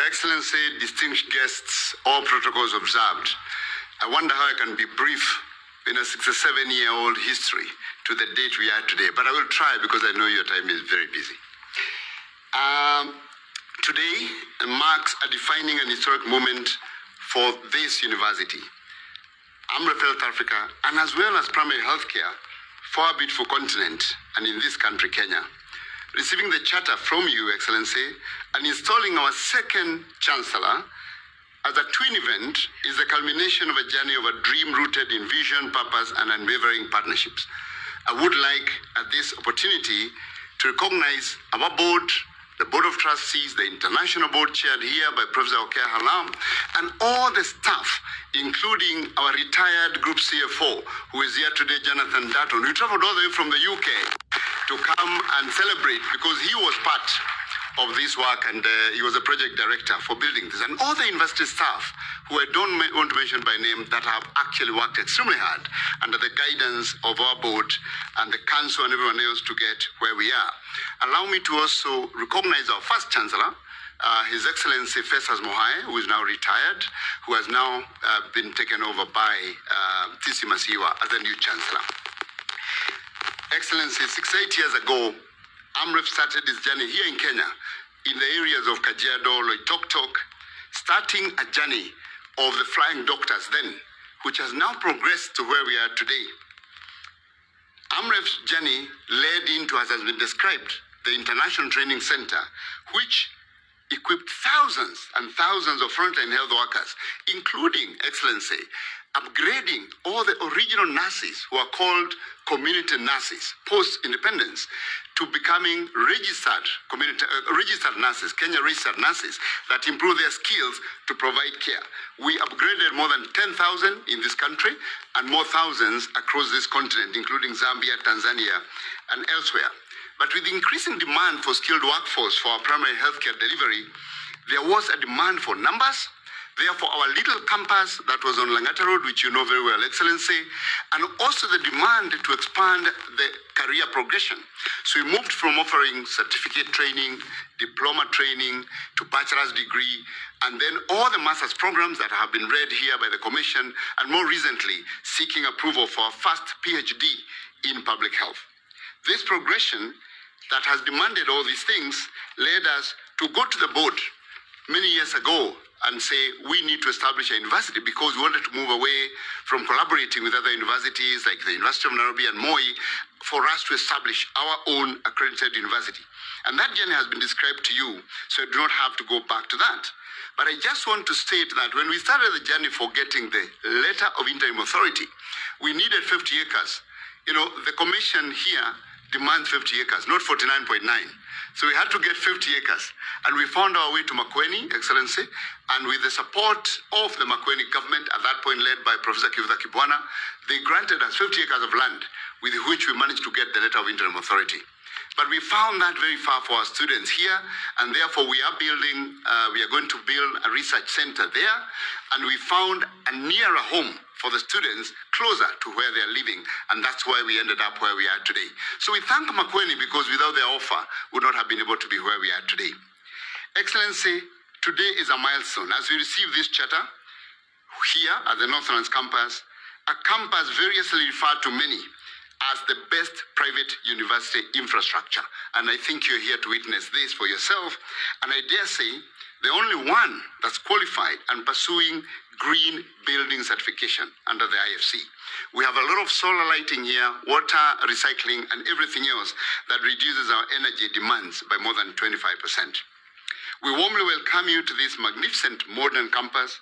Your Excellency, distinguished guests, all protocols observed. I wonder how I can be brief in a 67-year-old history to the date we are today, but I will try because I know your time is very busy. Today marks a defining and historic moment for this university, AMREF Health Africa, and as well as primary healthcare for our beautiful continent and in this country, Kenya. Receiving the charter from you, Excellency, and installing our second Chancellor as a twin event is the culmination of a journey of a dream rooted in vision, purpose, and unwavering partnerships. I would like, at this opportunity, to recognize our board, the Board of Trustees, the International Board chaired here by Professor Okea Halam, and all the staff, including our retired Group CFO, who is here today, Jonathan Dutton. We traveled all the way from the UK to come and celebrate because he was part of this work and he was a project director for building this. And all the university staff, who I don't want to mention by name, that have actually worked extremely hard under the guidance of our board and the council and everyone else to get where we are. Allow me to also recognize our first Chancellor, His Excellency Festus Mohae, who is now retired, who has now been taken over by TC Masiwa as the new Chancellor. Excellency, 68 years ago, AMREF started its journey here in Kenya, in the areas of Kajiado, Loitoktok, starting a journey of the flying doctors then, which has now progressed to where we are today. AMREF's journey led into, as has been described, the International Training Center, which equipped thousands and thousands of frontline health workers, including, Excellency, upgrading all the original nurses who are called community nurses, post-independence, to becoming registered nurses, Kenya registered nurses that improve their skills to provide care. We upgraded more than 10,000 in this country and more thousands across this continent, including Zambia, Tanzania, and elsewhere. But with increasing demand for skilled workforce for our primary healthcare delivery, there was a demand for numbers. Therefore, our little campus that was on Langata Road, which you know very well, Excellency, and also the demand to expand the career progression. So we moved from offering certificate training, diploma training, to bachelor's degree, and then all the master's programs that have been read here by the Commission, and more recently, seeking approval for our first PhD in public health. This progression that has demanded all these things led us to go to the board many years ago and say we need to establish a university because we wanted to move away from collaborating with other universities like the University of Nairobi and Moi for us to establish our own accredited university. And that journey has been described to you, so I do not have to go back to that. But I just want to state that when we started the journey for getting the letter of interim authority, we needed 50 acres. You know, the commission here demands 50 acres, not 49.9. So we had to get 50 acres. And we found our way to Makueni, Excellency, and with the support of the Makueni government, at that point led by Professor Githinji Gitahi, they granted us 50 acres of land, with which we managed to get the letter of interim authority. But we found that very far for our students here, and therefore we are going to build a research center there, and we found a nearer home for the students closer to where they are living, and that's why we ended up where we are today. So we thank Makueni because without their offer, we would not have been able to be where we are today. Excellency, today is a milestone as we receive this charter here at the Northlands campus, a campus variously referred to many as the best private university infrastructure. And I think you're here to witness this for yourself. And I dare say, the only one that's qualified and pursuing green building certification under the IFC. We have a lot of solar lighting here, water recycling, and everything else that reduces our energy demands by more than 25%. We warmly welcome you to this magnificent modern campus,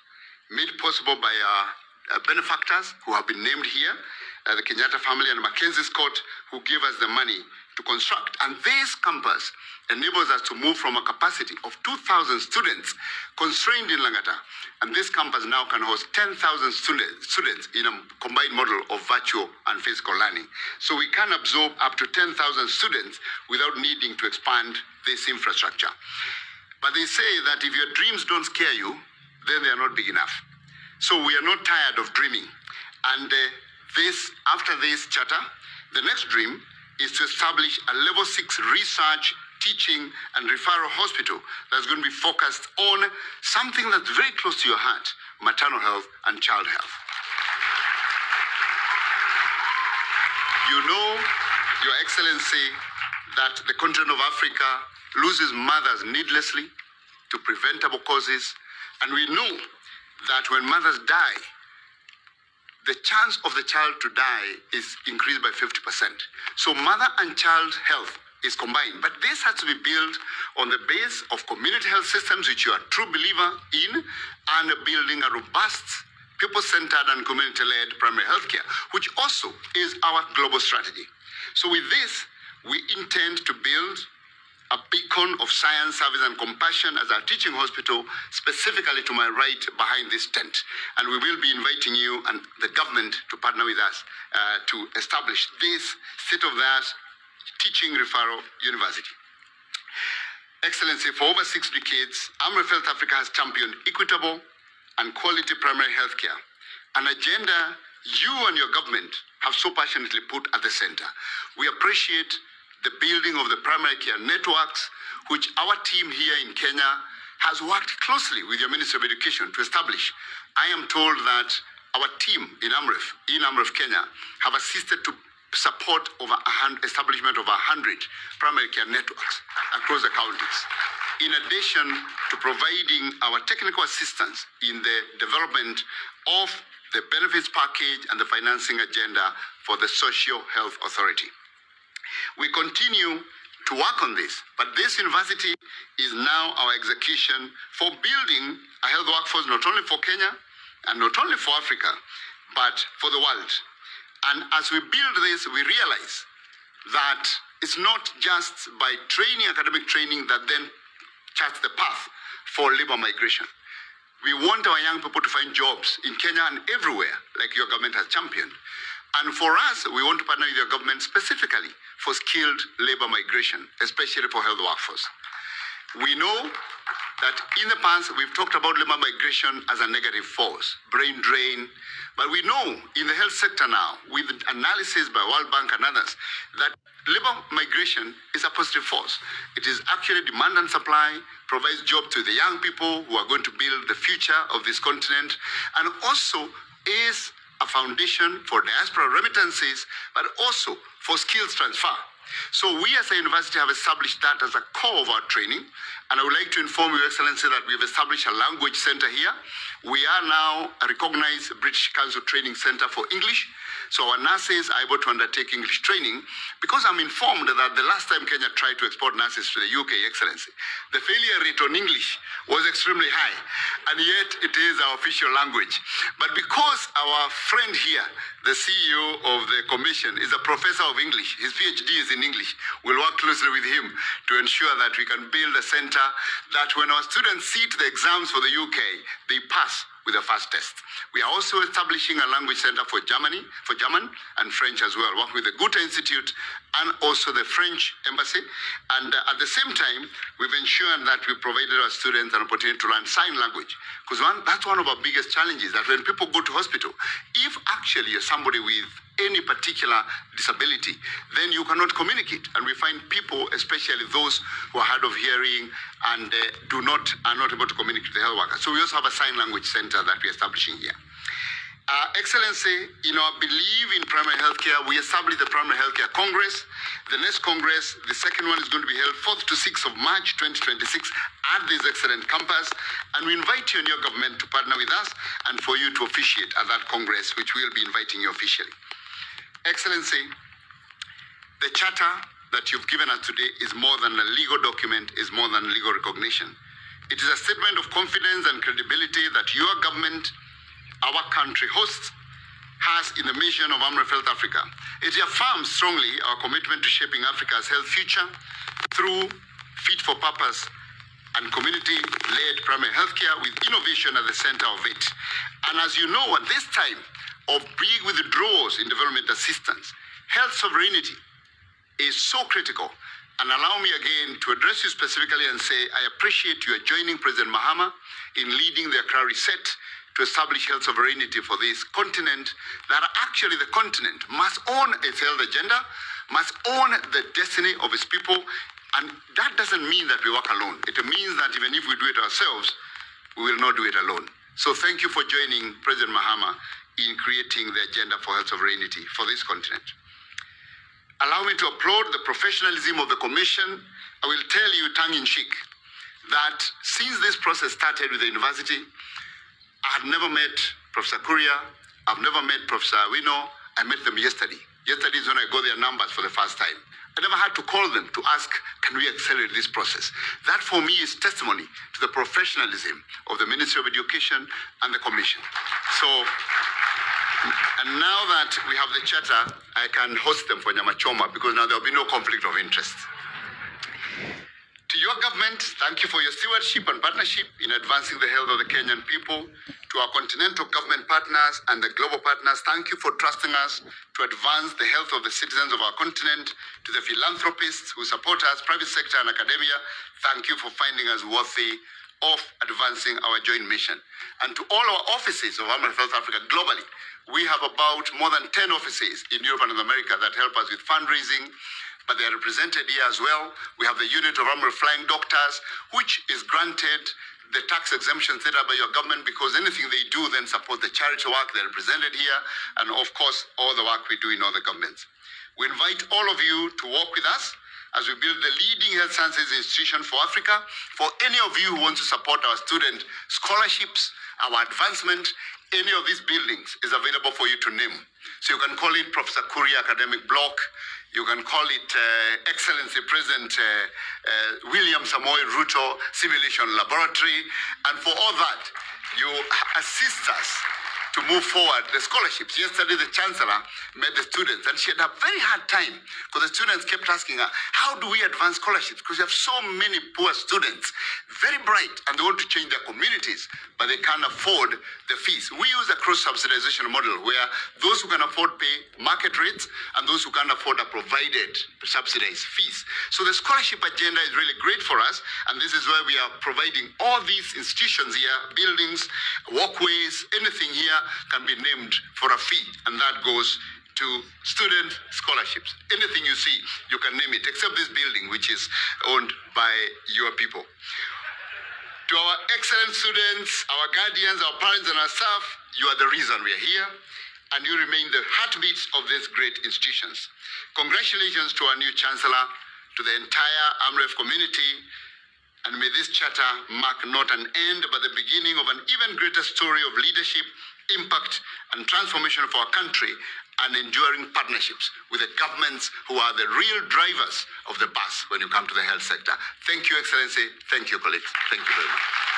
made possible by our benefactors who have been named here, the Kenyatta family and Mackenzie Scott, who gave us the money to construct. And this campus enables us to move from a capacity of 2,000 students constrained in Langata. And this campus now can host 10,000 students in a combined model of virtual and physical learning. So we can absorb up to 10,000 students without needing to expand this infrastructure. But they say that if your dreams don't scare you, then they are not big enough. So we are not tired of dreaming. And after this charter, the next dream is to establish a level 6 research teaching and referral hospital that's going to be focused on something that's very close to your heart, maternal health and child health. You know, Your Excellency, that the continent of Africa loses mothers needlessly to preventable causes, and we know that when mothers die, the chance of the child to die is increased by 50%. So mother and child health is combined, but this has to be built on the base of community health systems, which you are a true believer in, and building a robust, people-centered and community-led primary health care, which also is our global strategy. So with this, we intend to build a beacon of science, service, and compassion as our teaching hospital, specifically to my right behind this tent. And we will be inviting you and the government to partner with us to establish this state-of-the-art teaching referral university. Excellency, for over 6 decades, AMREF Health Africa has championed equitable and quality primary health care, an agenda you and your government have so passionately put at the center. We appreciate the building of the primary care networks, which our team here in Kenya has worked closely with your Ministry of Education to establish. I am told that our team in AMREF Kenya, have assisted to support establishment of 100 primary care networks across the counties, in addition to providing our technical assistance in the development of the benefits package and the financing agenda for the Social Health Authority. We continue to work on this, but this university is now our execution for building a health workforce not only for Kenya and not only for Africa, but for the world. And as we build this, we realize that it's not just by training, academic training, that then charts the path for labor migration. We want our young people to find jobs in Kenya and everywhere, like your government has championed. And for us, we want to partner with your government specifically for skilled labor migration, especially for health workforce. We know that in the past, we've talked about labor migration as a negative force, brain drain, but we know in the health sector now, with analysis by World Bank and others, that labor migration is a positive force. It is actually demand and supply, provides jobs to the young people who are going to build the future of this continent, and also is a foundation for diaspora remittances, but also for skills transfer. So we as a university have established that as a core of our training. And I would like to inform Your Excellency that we have established a language center here. We are now a recognized British Council Training Center for English. So our nurses are able to undertake English training, because I'm informed that the last time Kenya tried to export nurses to the UK, Excellency, the failure rate on English was extremely high, and yet it is our official language. But because our friend here, the CEO of the commission, is a professor of English, his PhD is in English, we'll work closely with him to ensure that we can build a center that when our students sit the exams for the UK, they pass with the first test. We are also establishing a language center for German and French as well, working with the Goethe Institute and also the French Embassy. And at the same time, we've ensured that we provided our students an opportunity to learn sign language, because that's one of our biggest challenges, that when people go to hospital, if actually you're somebody with any particular disability, then you cannot communicate. And we find people, especially those who are hard of hearing and are not able to communicate with the health workers. So we also have a sign language center that we're establishing here. Excellency, in our belief in primary healthcare, we established the Primary Healthcare Congress. The next Congress, the second one, is going to be held 4th to 6th of March 2026 at this excellent campus. And we invite you and your government to partner with us and for you to officiate at that Congress, which we'll be inviting you officially. Excellency, the charter that you've given us today is more than a legal document, is more than legal recognition. It is a statement of confidence and credibility that your government, our country hosts, has in the mission of AMREF Health Africa. It affirms strongly our commitment to shaping Africa's health future through fit-for-purpose and community-led primary healthcare with innovation at the center of it. And as you know, at this time of big withdrawals in development assistance, health sovereignty is so critical. And allow me again to address you specifically and say, I appreciate you joining President Mahama in leading the Accra Reset to establish health sovereignty for this continent, that actually the continent must own its health agenda, must own the destiny of its people, And that doesn't mean that we work alone. It means that even if we do it ourselves, we will not do it alone. So thank you for joining President Mahama in creating the agenda for health sovereignty for this continent. Allow me to applaud the professionalism of the Commission. I will tell you tongue-in-cheek that since this process started with the university, I have never met Professor Kuria, I've never met Professor Wino. I met them yesterday. Yesterday is when I got their numbers for the first time. I never had to call them to ask, can we accelerate this process? That for me is testimony to the professionalism of the Ministry of Education and the Commission. So, and now that we have the charter, I can host them for Nyamachoma because now there will be no conflict of interest. To your government, thank you for your stewardship and partnership in advancing the health of the Kenyan people. To our continental government partners and the global partners, thank you for trusting us to advance the health of the citizens of our continent. To the philanthropists who support us, private sector and academia, thank you for finding us worthy of advancing our joint mission. And to all our offices of AMREF South Africa globally, we have about more than 10 offices in Europe and North America that help us with fundraising, but they are represented here as well. We have the unit of AMREF Flying Doctors, which is granted the tax exemption set up by your government because anything they do then support the charity work. They're represented here, and of course, all the work we do in all the governments. We invite all of you to work with us as we build the leading health sciences institution for Africa. For any of you who want to support our student scholarships, our advancement, any of these buildings is available for you to name. So you can call it Professor Kuria Academic Block. You can call it Excellency President William Samoei Ruto Simulation Laboratory. And for all that, you assist us to move forward the scholarships. Yesterday, the Chancellor met the students, and she had a very hard time because the students kept asking her, how do we advance scholarships? Because you have so many poor students, very bright, and they want to change their communities, but they can't afford the fees. We use a cross-subsidization model where those who can afford pay market rates, and those who can't afford are provided subsidized fees. So the scholarship agenda is really great for us, and this is why we are providing all these institutions here, buildings, walkways, anything here can be named for a fee, and that goes to student scholarships. Anything you see, you can name it, except this building, which is owned by your people. To our excellent students, our guardians, our parents, and our staff, you are the reason we are here, and you remain the heartbeats of these great institutions. Congratulations to our new Chancellor, to the entire AMREF community, and may this charter mark not an end, but the beginning of an even greater story of leadership, impact, and transformation of our country, and enduring partnerships with the governments who are the real drivers of the bus when you come to the health sector. Thank you, Excellency. Thank you, colleagues. Thank you very much.